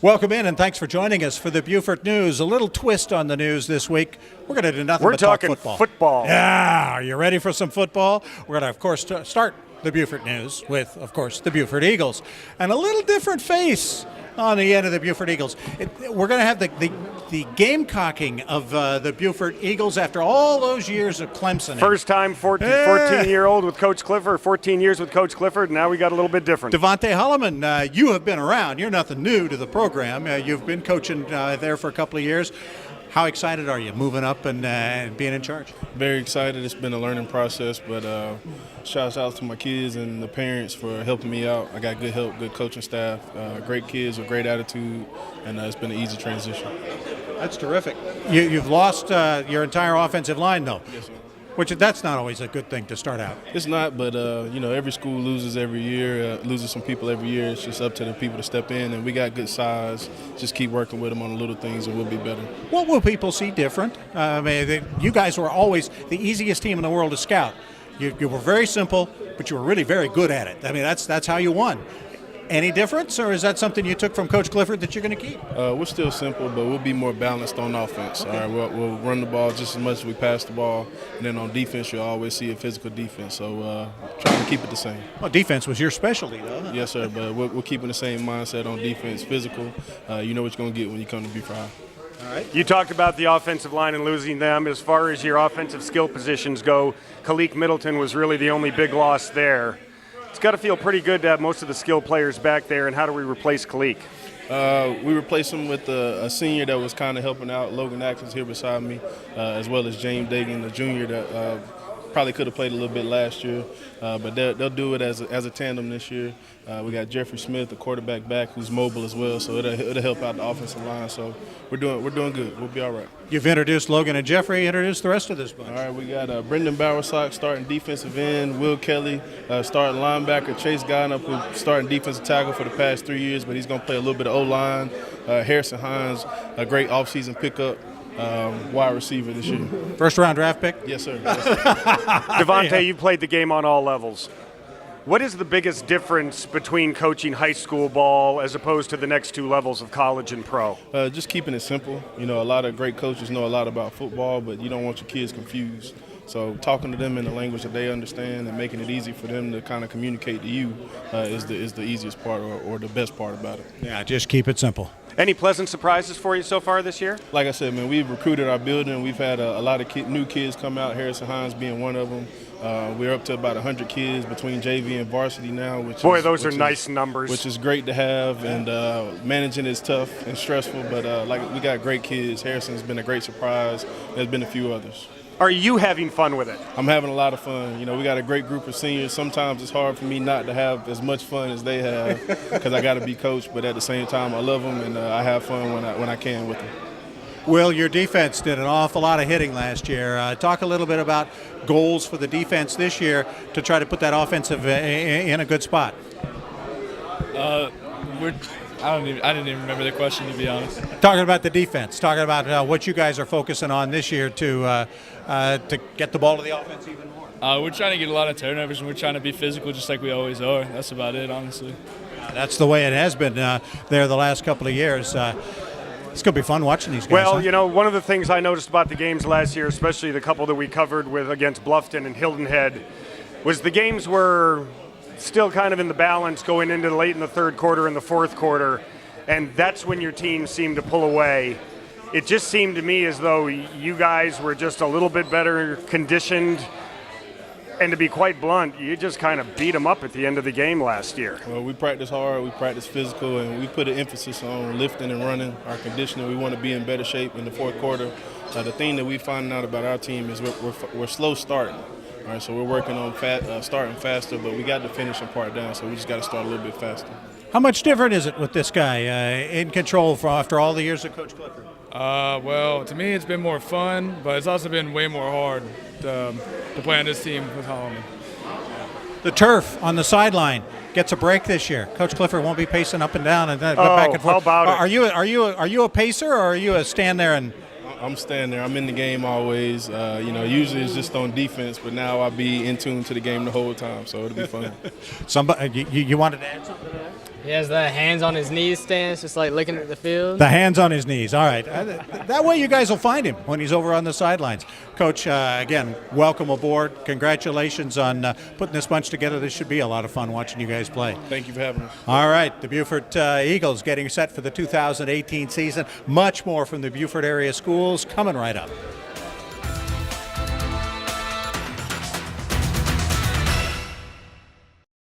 Welcome in, and thanks for joining us for the Beaufort News. A little twist on the news this week. We're going to do nothing but talk football. We're talking football. Yeah, are you ready for some football? We're going to, of course, start the Beaufort News with, of course, the Beaufort Eagles. And a little different face on the end of the Beaufort Eagles. We're going to have the gamecocking of the Beaufort Eagles after all those years of Clemson. First time 14-year-old with Coach Clifford, 14 years with Coach Clifford, and now we got a little bit different. Devontae Holloman, you have been around. You're nothing new to the program. You've been coaching there for a couple of years. How excited are you moving up and being in charge? Very excited. It's been a learning process, but shouts out to my kids and the parents for helping me out. I got good help, good coaching staff, great kids with great attitude, and it's been an easy transition. That's terrific. You've lost your entire offensive line, though. Yes, sir. Which that's not always a good thing to start out. It's not, but every school loses every year, loses some people every year. It's just up to the people to step in, and we got good size. Just keep working with them on the little things, and we'll be better. What will people see different? You guys were always the easiest team in the world to scout. You were very simple, but you were really very good at it. I mean, that's how you won. Any difference, or is that something you took from Coach Clifford that you're going to keep? We're still simple, but we'll be more balanced on offense. Okay. All right, we'll run the ball just as much as we pass the ball, and then on defense, you'll always see a physical defense. So trying to keep it the same. Well, defense was your specialty, though. Huh? Yes, sir, but we're keeping the same mindset on defense, physical. You know what you're going to get when you come to Beaufort High. All right. You talked about the offensive line and losing them. As far as your offensive skill positions go, Kalik Middleton was really the only big loss there. It's got to feel pretty good to have most of the skill players back there, and how do we replace Kalik? We replaced him with a senior that was kind of helping out. Logan Atkins here beside me, as well as James Dagan, the junior that probably could have played a little bit last year, but they'll do it as a tandem this year. We got Jeffrey Smith, the quarterback back, who's mobile as well, so it'll help out the offensive line. So we're doing good. We'll be all right. You've introduced Logan and Jeffrey. Introduce the rest of this bunch. All right, we got Brendan Bowersock starting defensive end, Will Kelly starting linebacker, Chase Godnup, who's starting defensive tackle for the past 3 years, but he's going to play a little bit of O-line. Harrison Hines, a great offseason pickup. Wide receiver this year. First-round draft pick? Yes, sir. Devontae, you played the game on all levels. What is the biggest difference between coaching high school ball as opposed to the next two levels of college and pro? Just keeping it simple. You know, a lot of great coaches know a lot about football, but you don't want your kids confused. So talking to them in the language that they understand and making it easy for them to kind of communicate to you is the easiest part or the best part about it. Yeah, just keep it simple. Any pleasant surprises for you so far this year? Like I said, man, we've recruited our building. We've had a lot of new kids come out, Harrison Hines being one of them. We're up to about 100 kids between JV and varsity now. Those are nice numbers. Which is great to have, and managing is tough and stressful, but we got great kids. Harrison's been a great surprise. There's been a few others. Are you having fun with it? I'm having a lot of fun. You know, we got a great group of seniors. Sometimes it's hard for me not to have as much fun as they have because I got to be coached, but at the same time, I love them, and I have fun when I can with them. Will, your defense did an awful lot of hitting last year. Talk a little bit about goals for the defense this year to try to put that offensive in a good spot. I didn't even remember the question, to be honest. Talking about the defense, talking about what you guys are focusing on this year to get the ball to the offense even more. We're trying to get a lot of turnovers, and we're trying to be physical just like we always are. That's about it, honestly. That's the way it has been there the last couple of years. It's going to be fun watching these guys. Well, huh? you know, one of the things I noticed about the games last year, especially the couple that we covered against Bluffton and Hilton Head, was the games were still kind of in the balance going into late in the third quarter and the fourth quarter, and that's when your team seemed to pull away. It just seemed to me as though you guys were just a little bit better conditioned, and to be quite blunt, you just kind of beat them up at the end of the game last year. Well, we practice hard, we practice physical, and we put an emphasis on lifting and running, our conditioning. We want to be in better shape in the fourth quarter. The thing that we find out about our team is we're slow starting. All right, so we're working on starting faster, but we got the finishing part down, so we just got to start a little bit faster. How much different is it with this guy in control after all the years of Coach Clifford? Well, to me, it's been more fun, but it's also been way more hard to play on this team with Holloman. The turf on the sideline gets a break this year. Coach Clifford won't be pacing up and down and back and forth. How about it? Are you a pacer, or are you a stand there and? I'm staying there. I'm in the game always. Usually it's just on defense, but now I'll be in tune to the game the whole time, so it'll be fun. Somebody, you wanted to add something to that? He has the hands on his knees stance, just like looking at the field. The hands on his knees. All right. That way you guys will find him when he's over on the sidelines. Coach, again, welcome aboard. Congratulations on putting this bunch together. This should be a lot of fun watching you guys play. Thank you for having us. All right. The Beaufort Eagles getting set for the 2018 season. Much more from the Beaufort area schools coming right up.